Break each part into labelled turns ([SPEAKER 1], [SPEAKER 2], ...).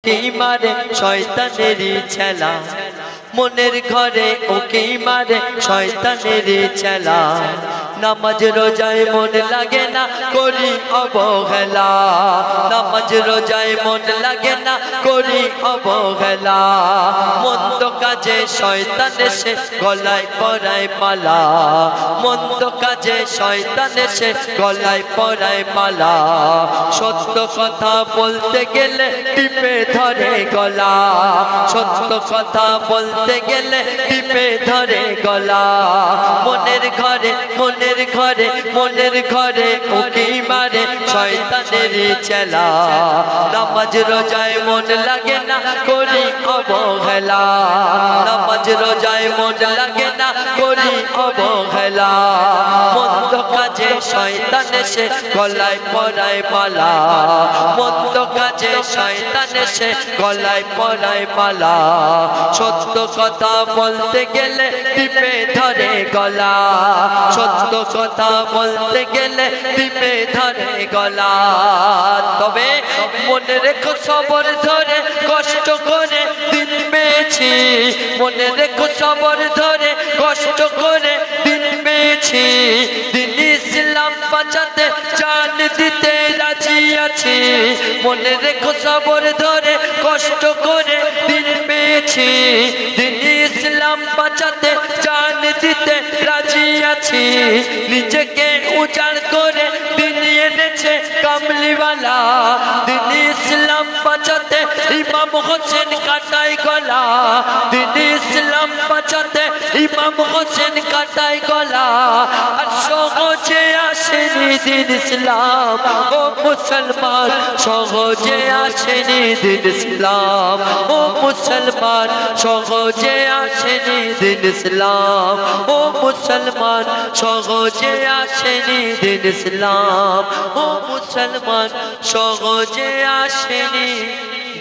[SPEAKER 1] ওকেই মারে শয়তানেরই ছেলা, মনের ঘরে ওকেই মারে শয়তানেরই ছেলা। নামাজ রোজায় মন লাগে না করি অবহেলা, নামাজ রোজায় মন লাগে না করি অবহেলা। মন্দ কাজে শয়তান এসে গলায় পরায় মালা, মন্দ কাজে শয়তান এসে গলায় পরায় মালা। সত্য কথা বলতে গেলে টিপে ধরে গলা, সত্য কথা বলতে গেলে টিপে ধরে গলা। মনের ঘরে মনের ঘরে মনের ঘরে ওকেই মারে শয়তানেরই ছেলা। নামাজ রোজায় মন লাগে না করি অবহেলা, নামাজ রোজায় মন লাগে না করি অবহেলা। মন্দ কাজে শয়তান এসে গলায় পরায় মালা, মন্দ কাজে শয়তান এসে গলায় পরায় মালা। সত্য কথা বলতে গেলে টিপে ধরে গলা, সত্য কথা বলতে গেলে টিপে ধরে গলা। তবে মনে রেখো সবর ধরে কষ্ট করে দিন পেয়েছি, মনে রেখো সবর ধরে কষ্ট করে দিন পেয়েছি। দিন ইসলাম বাঁচাতে জান দিতে রাজি আছি, মনে রেখো সবর ধরে কষ্ট করে দিন পেয়েছি। দিন ইসলাম বাঁচাতে জান দিতে রাজি আছি। নিজেকে উজাড় করে দিন এনেছে কামলিওয়ালা, দিন ইসলাম বাঁচাতে ইমাম হোসেন কাটাই গলা, দিন ইসলাম বাঁচাতে ইমাম হোসেন কাটাই গলা। আর সহজে আসেনি দিন ইসলাম ও মুসলমান, সহজে আসেনি দিন ইসলাম ও মুসলমান, সহজে আসেনি দিন ইসলাম ও মুসলমান, সহজে আসেনি দিন ইসলাম ও মুসলমান, সহজে আসেনি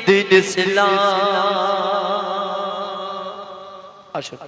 [SPEAKER 1] দিন ইসলাম। আসুন।